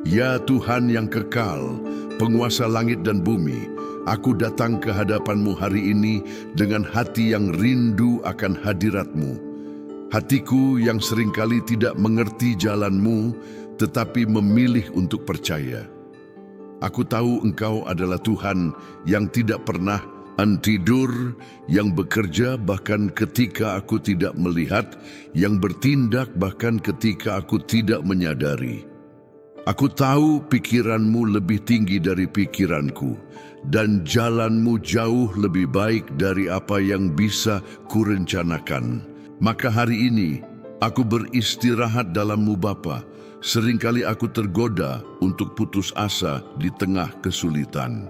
Ya Tuhan yang kekal, penguasa langit dan bumi, aku datang ke hadapan-Mu hari ini dengan hati yang rindu akan hadirat-Mu. Hatiku yang seringkali tidak mengerti jalan-Mu, tetapi memilih untuk percaya. Aku tahu Engkau adalah Tuhan yang tidak pernah tidur, yang bekerja bahkan ketika aku tidak melihat, yang bertindak bahkan ketika aku tidak menyadari. Aku tahu pikiran-Mu lebih tinggi dari pikiranku, dan jalan-Mu jauh lebih baik dari apa yang bisa kurencanakan. Maka hari ini, aku beristirahat dalam-Mu Bapa. Seringkali aku tergoda untuk putus asa di tengah kesulitan.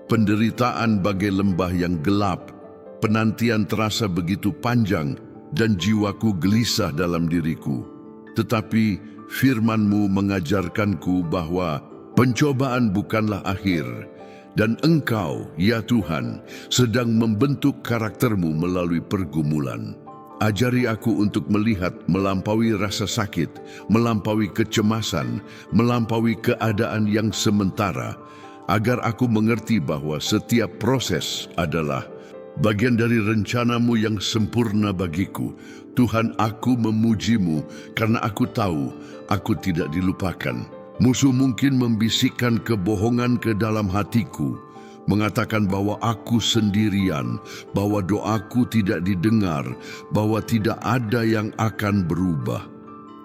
Penderitaan bagai lembah yang gelap, penantian terasa begitu panjang, dan jiwaku gelisah dalam diriku. Tetapi Firman-Mu mengajarkanku bahwa pencobaan bukanlah akhir, dan Engkau, ya Tuhan, sedang membentuk karakter-Mu melalui pergumulan. Ajari aku untuk melihat melampaui rasa sakit, melampaui kecemasan, melampaui keadaan yang sementara, agar aku mengerti bahwa setiap proses adalah bagian dari rencana-Mu yang sempurna bagiku. Tuhan, aku memuji-Mu karena aku tahu aku tidak dilupakan. Musuh mungkin membisikkan kebohongan ke dalam hatiku, mengatakan bahwa aku sendirian, bahwa doaku tidak didengar, bahwa tidak ada yang akan berubah.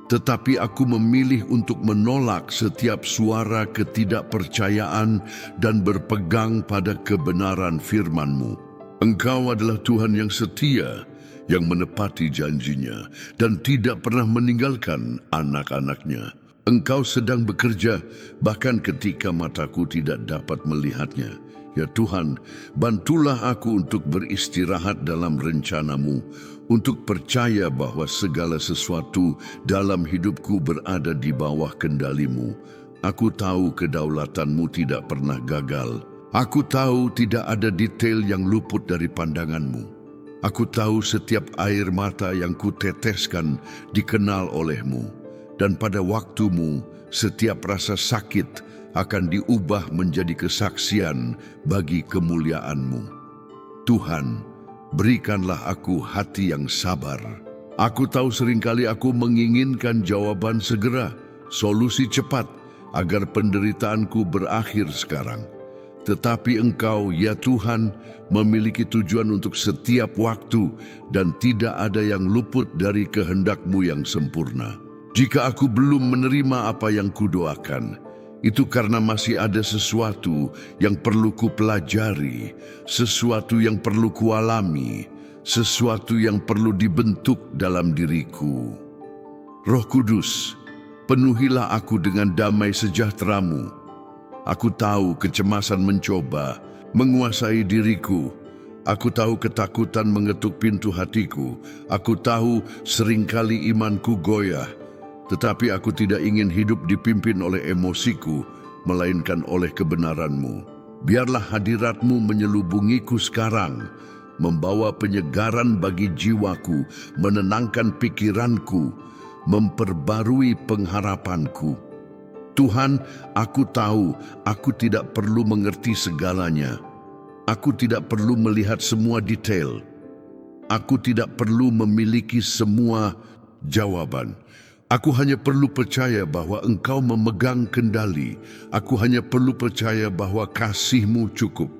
Tetapi aku memilih untuk menolak setiap suara ketidakpercayaan dan berpegang pada kebenaran firman-Mu. Engkau adalah Tuhan yang setia, yang menepati janjinya dan tidak pernah meninggalkan anak-anaknya. Engkau sedang bekerja bahkan ketika mataku tidak dapat melihatnya. Ya Tuhan, bantulah aku untuk beristirahat dalam rencana-Mu, untuk percaya bahwa segala sesuatu dalam hidupku berada di bawah kendali-Mu. Aku tahu kedaulatan-Mu tidak pernah gagal. Aku tahu tidak ada detail yang luput dari pandangan-Mu. Aku tahu setiap air mata yang kuteteskan dikenal oleh-Mu, dan pada waktu-Mu setiap rasa sakit akan diubah menjadi kesaksian bagi kemuliaan-Mu. Tuhan, berikanlah aku hati yang sabar. Aku tahu seringkali aku menginginkan jawaban segera, solusi cepat, agar penderitaanku berakhir sekarang. Tetapi Engkau, ya Tuhan, memiliki tujuan untuk setiap waktu dan tidak ada yang luput dari kehendak-Mu yang sempurna. Jika aku belum menerima apa yang kudoakan, itu karena masih ada sesuatu yang perlu kupelajari, sesuatu yang perlu kualami, sesuatu yang perlu dibentuk dalam diriku. Roh Kudus, penuhilah aku dengan damai sejahtera-Mu. Aku tahu kecemasan mencoba menguasai diriku. Aku tahu ketakutan mengetuk pintu hatiku. Aku tahu seringkali imanku goyah. Tetapi aku tidak ingin hidup dipimpin oleh emosiku, melainkan oleh kebenaran-Mu. Biarlah hadirat-Mu menyelubungiku sekarang, membawa penyegaran bagi jiwaku, menenangkan pikiranku, memperbarui pengharapanku. Tuhan, aku tahu aku tidak perlu mengerti segalanya. Aku tidak perlu melihat semua detail. Aku tidak perlu memiliki semua jawaban. Aku hanya perlu percaya bahwa Engkau memegang kendali. Aku hanya perlu percaya bahwa kasih-Mu cukup.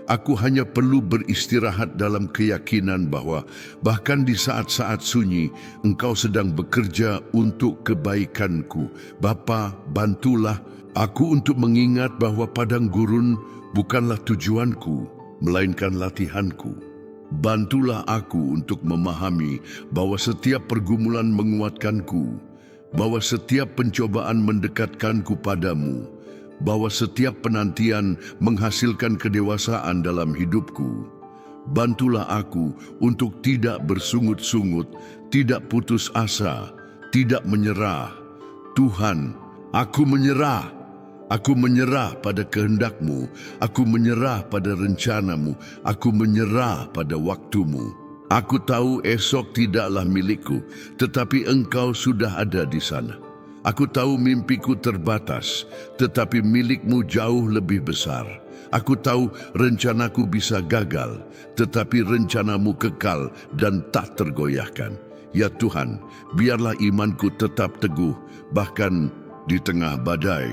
Aku hanya perlu beristirahat dalam keyakinan bahwa bahkan di saat-saat sunyi, Engkau sedang bekerja untuk kebaikanku. Bapa, bantulah aku untuk mengingat bahwa padang gurun bukanlah tujuanku, melainkan latihanku. Bantulah aku untuk memahami bahwa setiap pergumulan menguatkanku, bahwa setiap pencobaan mendekatkanku padamu, bahwa setiap penantian menghasilkan kedewasaan dalam hidupku. Bantulah aku untuk tidak bersungut-sungut, tidak putus asa, tidak menyerah. Tuhan, aku menyerah. Aku menyerah pada kehendak-Mu. Aku menyerah pada rencana-Mu. Aku menyerah pada waktu-Mu. Aku tahu esok tidaklah milikku, tetapi Engkau sudah ada di sana. Aku tahu mimpiku terbatas, tetapi milik-Mu jauh lebih besar. Aku tahu rencanaku bisa gagal, tetapi rencana-Mu kekal dan tak tergoyahkan. Ya Tuhan, biarlah imanku tetap teguh, bahkan di tengah badai.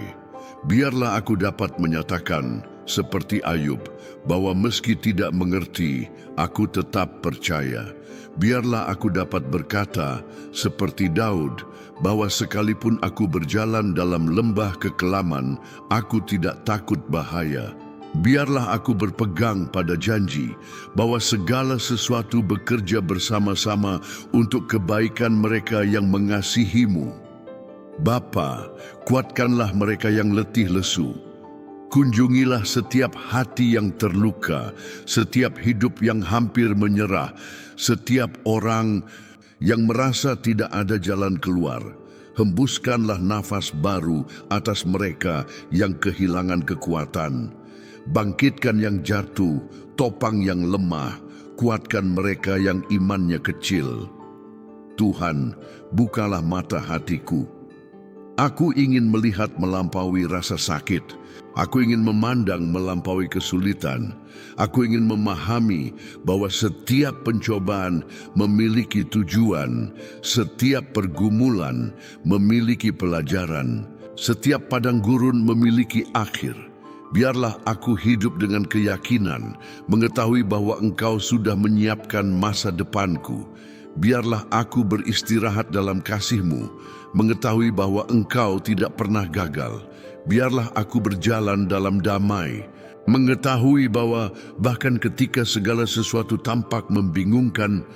Biarlah aku dapat menyatakan, seperti Ayub, bahwa meski tidak mengerti, aku tetap percaya. Biarlah aku dapat berkata, seperti Daud, bahwa sekalipun aku berjalan dalam lembah kekelaman, aku tidak takut bahaya. Biarlah aku berpegang pada janji, bahwa segala sesuatu bekerja bersama-sama untuk kebaikan mereka yang mengasihi-Mu. Bapa, kuatkanlah mereka yang letih lesu. Kunjungilah setiap hati yang terluka, setiap hidup yang hampir menyerah, setiap orang yang merasa tidak ada jalan keluar. Hembuskanlah nafas baru atas mereka yang kehilangan kekuatan. Bangkitkan yang jatuh, topang yang lemah, kuatkan mereka yang imannya kecil. Tuhan, bukalah mata hatiku. Aku ingin melihat melampaui rasa sakit. Aku ingin memandang melampaui kesulitan. Aku ingin memahami bahwa setiap pencobaan memiliki tujuan, setiap pergumulan memiliki pelajaran, setiap padang gurun memiliki akhir. Biarlah aku hidup dengan keyakinan, mengetahui bahwa Engkau sudah menyiapkan masa depanku. Biarlah aku beristirahat dalam kasih-Mu, mengetahui bahwa Engkau tidak pernah gagal. Biarlah aku berjalan dalam damai, mengetahui bahwa bahkan ketika segala sesuatu tampak membingungkan,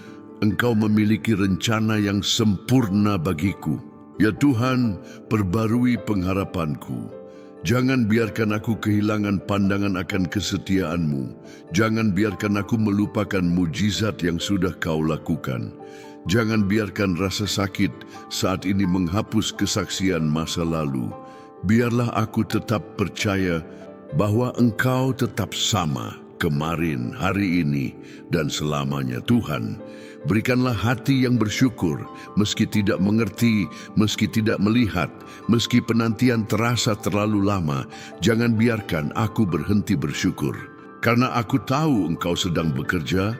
Engkau memiliki rencana yang sempurna bagiku. Ya Tuhan, perbarui pengharapanku. Jangan biarkan aku kehilangan pandangan akan kesetiaan-Mu. Jangan biarkan aku melupakan mujizat yang sudah Kau lakukan. Jangan biarkan rasa sakit saat ini menghapus kesaksian masa lalu. Biarlah aku tetap percaya bahwa Engkau tetap sama kemarin, hari ini, dan selamanya. Tuhan, berikanlah hati yang bersyukur, meski tidak mengerti, meski tidak melihat, meski penantian terasa terlalu lama. Jangan biarkan aku berhenti bersyukur, karena aku tahu Engkau sedang bekerja.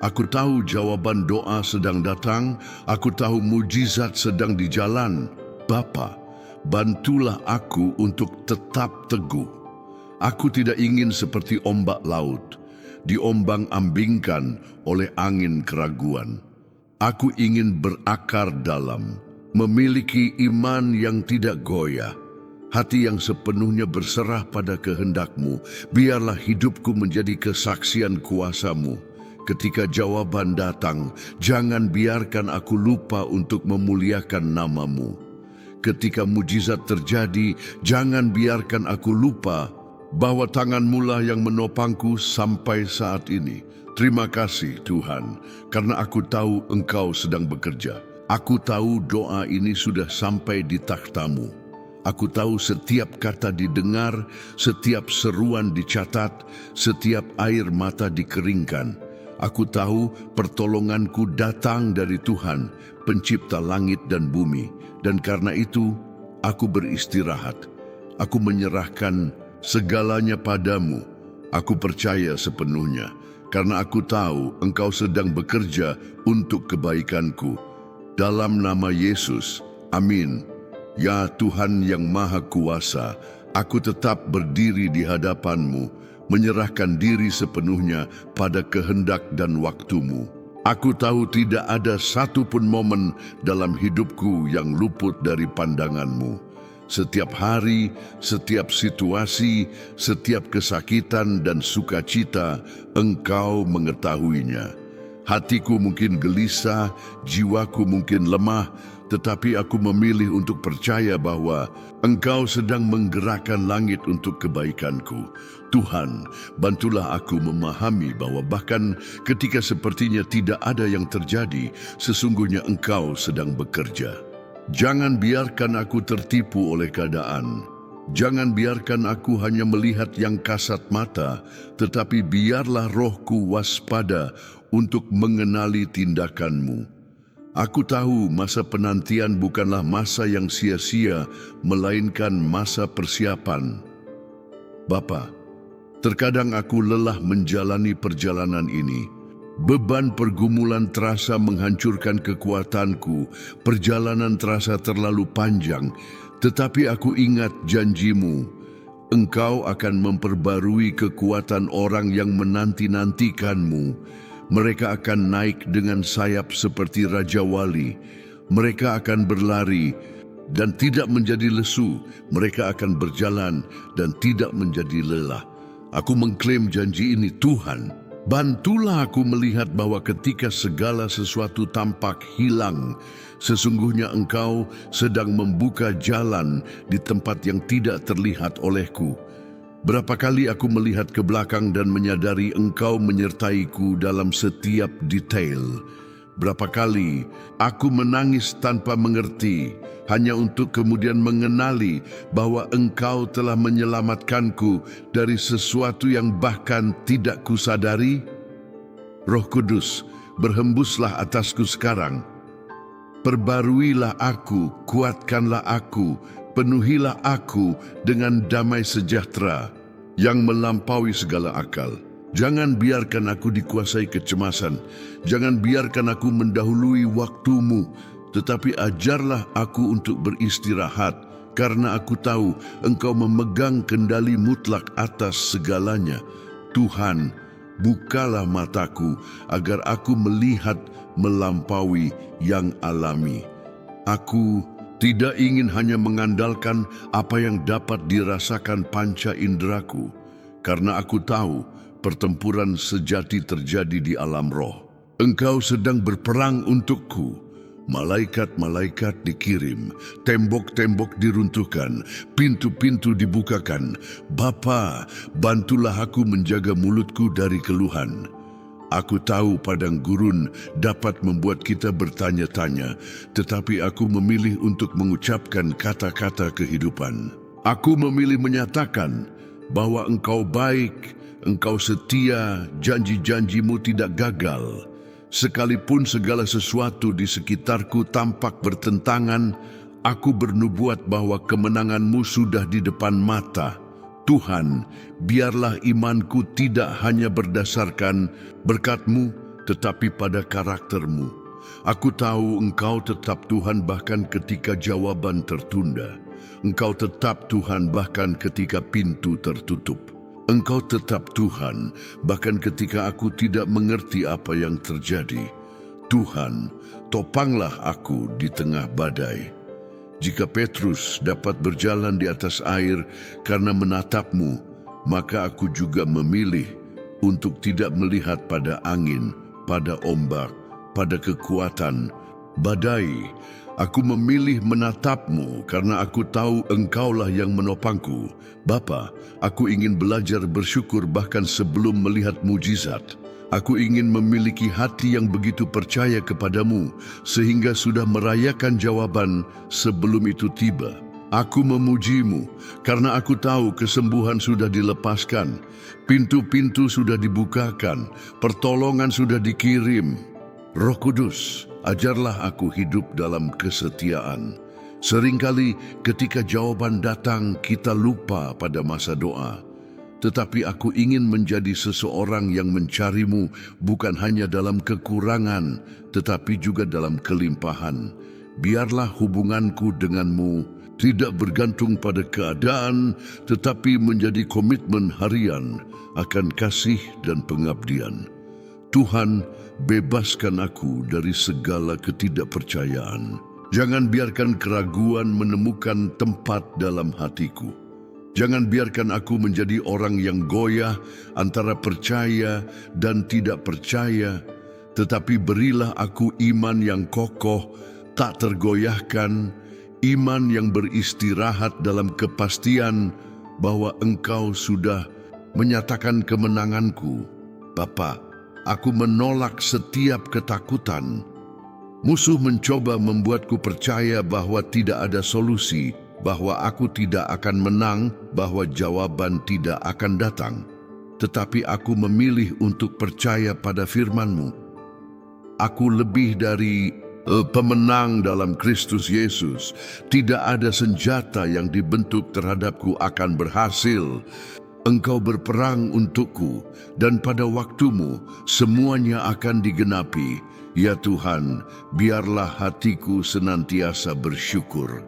Aku tahu jawaban doa sedang datang. Aku tahu mujizat sedang di jalan. Bapa, bantulah aku untuk tetap teguh. Aku tidak ingin seperti ombak laut, diombang-ambingkan oleh angin keraguan. Aku ingin berakar dalam, memiliki iman yang tidak goyah, hati yang sepenuhnya berserah pada kehendak-Mu. Biarlah hidupku menjadi kesaksian kuasa-Mu. Ketika jawaban datang, jangan biarkan aku lupa untuk memuliakan nama-Mu. Ketika mujizat terjadi, jangan biarkan aku lupa bahwa tangan-Mu lah yang menopangku sampai saat ini. Terima kasih Tuhan, karena aku tahu Engkau sedang bekerja. Aku tahu doa ini sudah sampai di takhta-Mu. Aku tahu setiap kata didengar, setiap seruan dicatat, setiap air mata dikeringkan. Aku tahu pertolonganku datang dari Tuhan, pencipta langit dan bumi. Dan karena itu, aku beristirahat. Aku menyerahkan segalanya padamu. Aku percaya sepenuhnya, karena aku tahu Engkau sedang bekerja untuk kebaikanku. Dalam nama Yesus, amin. Ya Tuhan yang Maha Kuasa, aku tetap berdiri di hadapan-Mu, menyerahkan diri sepenuhnya pada kehendak dan waktu-Mu. Aku tahu tidak ada satu pun momen dalam hidupku yang luput dari pandangan-Mu. Setiap hari, setiap situasi, setiap kesakitan dan sukacita, Engkau mengetahuinya. Hatiku mungkin gelisah, jiwaku mungkin lemah, tetapi aku memilih untuk percaya bahwa Engkau sedang menggerakkan langit untuk kebaikanku. Tuhan, bantulah aku memahami bahwa bahkan ketika sepertinya tidak ada yang terjadi, sesungguhnya Engkau sedang bekerja. Jangan biarkan aku tertipu oleh keadaan. Jangan biarkan aku hanya melihat yang kasat mata, tetapi biarlah rohku waspada untuk mengenali tindakan-Mu. Aku tahu masa penantian bukanlah masa yang sia-sia, melainkan masa persiapan. Bapa, terkadang aku lelah menjalani perjalanan ini. Beban pergumulan terasa menghancurkan kekuatanku, perjalanan terasa terlalu panjang, tetapi aku ingat janjimu. Engkau akan memperbarui kekuatan orang yang menanti-nantikanmu. Mereka akan naik dengan sayap seperti Raja Wali. Mereka akan berlari dan tidak menjadi lesu. Mereka akan berjalan dan tidak menjadi lelah. Aku mengklaim janji ini, Tuhan. Bantulah aku melihat bahwa ketika segala sesuatu tampak hilang, sesungguhnya Engkau sedang membuka jalan di tempat yang tidak terlihat olehku. Berapa kali aku melihat ke belakang dan menyadari Engkau menyertaiku dalam setiap detail. Berapa kali aku menangis tanpa mengerti, hanya untuk kemudian mengenali bahwa Engkau telah menyelamatkanku dari sesuatu yang bahkan tidak kusadari. Roh Kudus, berhembuslah atasku sekarang. Perbaruilah aku, kuatkanlah aku, penuhilah aku dengan damai sejahtera yang melampaui segala akal. Jangan biarkan aku dikuasai kecemasan. Jangan biarkan aku mendahului waktumu, tetapi ajarlah aku untuk beristirahat, karena aku tahu Engkau memegang kendali mutlak atas segalanya. Tuhan, bukalah mataku agar aku melihat melampaui yang alami. Aku tidak ingin hanya mengandalkan apa yang dapat dirasakan panca inderaku, karena aku tahu pertempuran sejati terjadi di alam roh. Engkau sedang berperang untukku. Malaikat-malaikat dikirim, tembok-tembok diruntuhkan, pintu-pintu dibukakan. Bapa, bantulah aku menjaga mulutku dari keluhan. Aku tahu padang gurun dapat membuat kita bertanya-tanya, tetapi aku memilih untuk mengucapkan kata-kata kehidupan. Aku memilih menyatakan bahwa Engkau baik, Engkau setia, janji-janjimu tidak gagal. Sekalipun segala sesuatu di sekitarku tampak bertentangan, aku bernubuat bahwa kemenanganmu sudah di depan mata. Tuhan, biarlah imanku tidak hanya berdasarkan berkat-Mu, tetapi pada karakter-Mu. Aku tahu Engkau tetap Tuhan bahkan ketika jawaban tertunda. Engkau tetap Tuhan bahkan ketika pintu tertutup. Engkau tetap Tuhan bahkan ketika aku tidak mengerti apa yang terjadi. Tuhan, topanglah aku di tengah badai. Jika Petrus dapat berjalan di atas air karena menatap-Mu, maka aku juga memilih untuk tidak melihat pada angin, pada ombak, pada kekuatan, badai. Aku memilih menatap-Mu karena aku tahu Engkaulah yang menopangku. Bapa, aku ingin belajar bersyukur bahkan sebelum melihat mujizat. Aku ingin memiliki hati yang begitu percaya kepadamu, sehingga sudah merayakan jawaban sebelum itu tiba. Aku memuji-Mu, karena aku tahu kesembuhan sudah dilepaskan, pintu-pintu sudah dibukakan, pertolongan sudah dikirim. Roh Kudus, ajarlah aku hidup dalam kesetiaan. Seringkali ketika jawaban datang, kita lupa pada masa doa. Tetapi aku ingin menjadi seseorang yang mencari-Mu bukan hanya dalam kekurangan, tetapi juga dalam kelimpahan. Biarlah hubunganku dengan-Mu tidak bergantung pada keadaan, tetapi menjadi komitmen harian akan kasih dan pengabdian. Tuhan, bebaskan aku dari segala ketidakpercayaan. Jangan biarkan keraguan menemukan tempat dalam hatiku. Jangan biarkan aku menjadi orang yang goyah antara percaya dan tidak percaya, tetapi berilah aku iman yang kokoh, tak tergoyahkan, iman yang beristirahat dalam kepastian bahwa Engkau sudah menyatakan kemenanganku. Bapa, aku menolak setiap ketakutan. Musuh mencoba membuatku percaya bahwa tidak ada solusi, bahwa aku tidak akan menang, bahwa jawaban tidak akan datang. Tetapi aku memilih untuk percaya pada firman-Mu. Aku lebih dari pemenang dalam Kristus Yesus. Tidak ada senjata yang dibentuk terhadapku akan berhasil. Engkau berperang untukku, dan pada waktumu semuanya akan digenapi. Ya Tuhan, biarlah hatiku senantiasa bersyukur.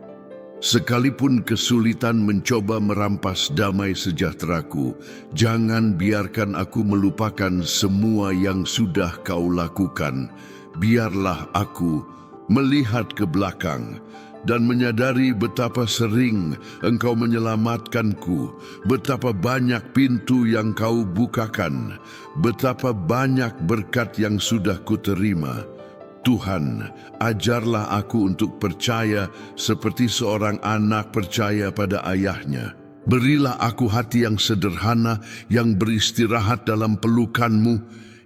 Sekalipun kesulitan mencoba merampas damai sejahteraku, jangan biarkan aku melupakan semua yang sudah Kau lakukan. Biarlah aku melihat ke belakang dan menyadari betapa sering Engkau menyelamatkanku, betapa banyak pintu yang Kau bukakan, betapa banyak berkat yang sudah kuterima. Tuhan, ajarlah aku untuk percaya seperti seorang anak percaya pada ayahnya. Berilah aku hati yang sederhana, yang beristirahat dalam pelukan-Mu,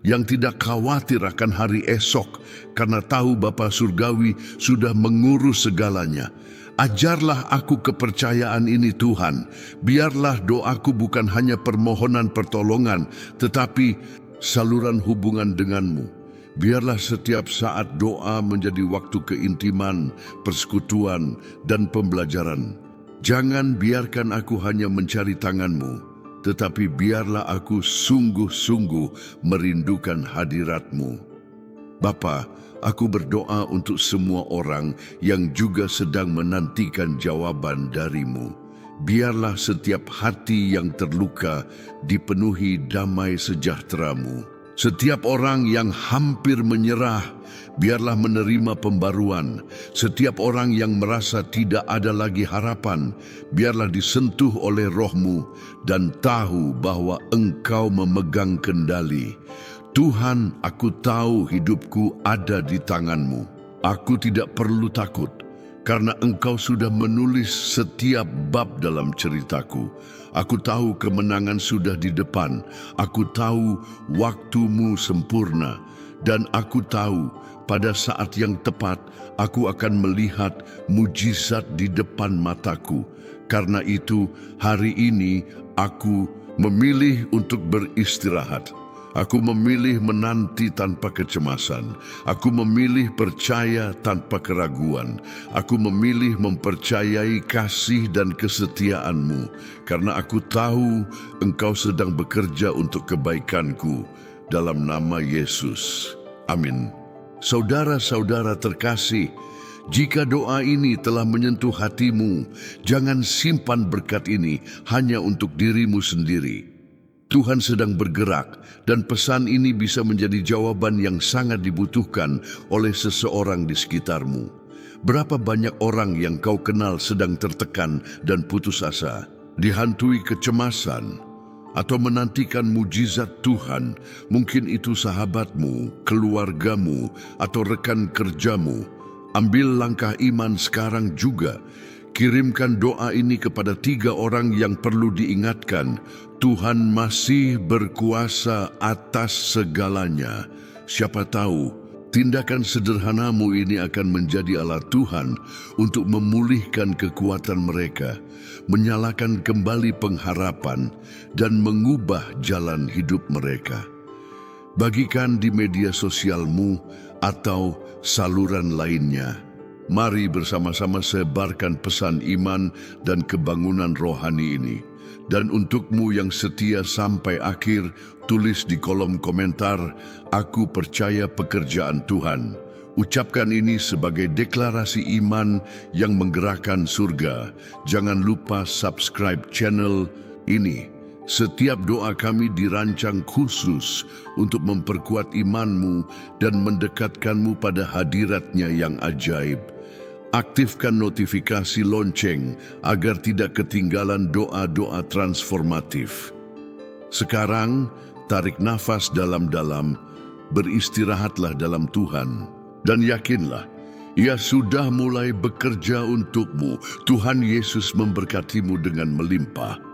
yang tidak khawatir akan hari esok, karena tahu Bapa Surgawi sudah mengurus segalanya. Ajarlah aku kepercayaan ini Tuhan. Biarlah doaku bukan hanya permohonan pertolongan, tetapi saluran hubungan denganmu. Biarlah setiap saat doa menjadi waktu keintiman, persekutuan, dan pembelajaran. Jangan biarkan aku hanya mencari tangan-Mu, tetapi biarlah aku sungguh-sungguh merindukan hadirat-Mu. Bapa, aku berdoa untuk semua orang yang juga sedang menantikan jawaban dari-Mu. Biarlah setiap hati yang terluka dipenuhi damai sejahtera-Mu. Setiap orang yang hampir menyerah, biarlah menerima pembaruan. Setiap orang yang merasa tidak ada lagi harapan, biarlah disentuh oleh Roh-Mu dan tahu bahwa Engkau memegang kendali. Tuhan, aku tahu hidupku ada di tangan-Mu. Aku tidak perlu takut, karena Engkau sudah menulis setiap bab dalam ceritaku. Aku tahu kemenangan sudah di depan. Aku tahu waktu-Mu sempurna. Dan aku tahu pada saat yang tepat aku akan melihat mujizat di depan mataku. Karena itu hari ini aku memilih untuk beristirahat. Aku memilih menanti tanpa kecemasan. Aku memilih percaya tanpa keraguan. Aku memilih mempercayai kasih dan kesetiaan-Mu, karena aku tahu Engkau sedang bekerja untuk kebaikanku. Dalam nama Yesus. Amin. Saudara-saudara terkasih, jika doa ini telah menyentuh hatimu, jangan simpan berkat ini hanya untuk dirimu sendiri. Tuhan sedang bergerak, dan pesan ini bisa menjadi jawaban yang sangat dibutuhkan oleh seseorang di sekitarmu. Berapa banyak orang yang kau kenal sedang tertekan dan putus asa, dihantui kecemasan, atau menantikan mujizat Tuhan. Mungkin itu sahabatmu, keluargamu, atau rekan kerjamu. Ambil langkah iman sekarang juga. Kirimkan doa ini kepada 3 orang yang perlu diingatkan. Tuhan masih berkuasa atas segalanya. Siapa tahu, tindakan sederhanamu ini akan menjadi alat Tuhan untuk memulihkan kekuatan mereka, menyalakan kembali pengharapan, dan mengubah jalan hidup mereka. Bagikan di media sosialmu atau saluran lainnya. Mari bersama-sama sebarkan pesan iman dan kebangunan rohani ini. Dan untukmu yang setia sampai akhir, tulis di kolom komentar, "Aku percaya pekerjaan Tuhan." Ucapkan ini sebagai deklarasi iman yang menggerakkan surga. Jangan lupa subscribe channel ini. Setiap doa kami dirancang khusus untuk memperkuat imanmu dan mendekatkanmu pada hadiratnya yang ajaib. Aktifkan notifikasi lonceng agar tidak ketinggalan doa-doa transformatif. Sekarang, tarik nafas dalam-dalam, beristirahatlah dalam Tuhan, dan yakinlah, Ia sudah mulai bekerja untukmu. Tuhan Yesus memberkatimu dengan melimpah.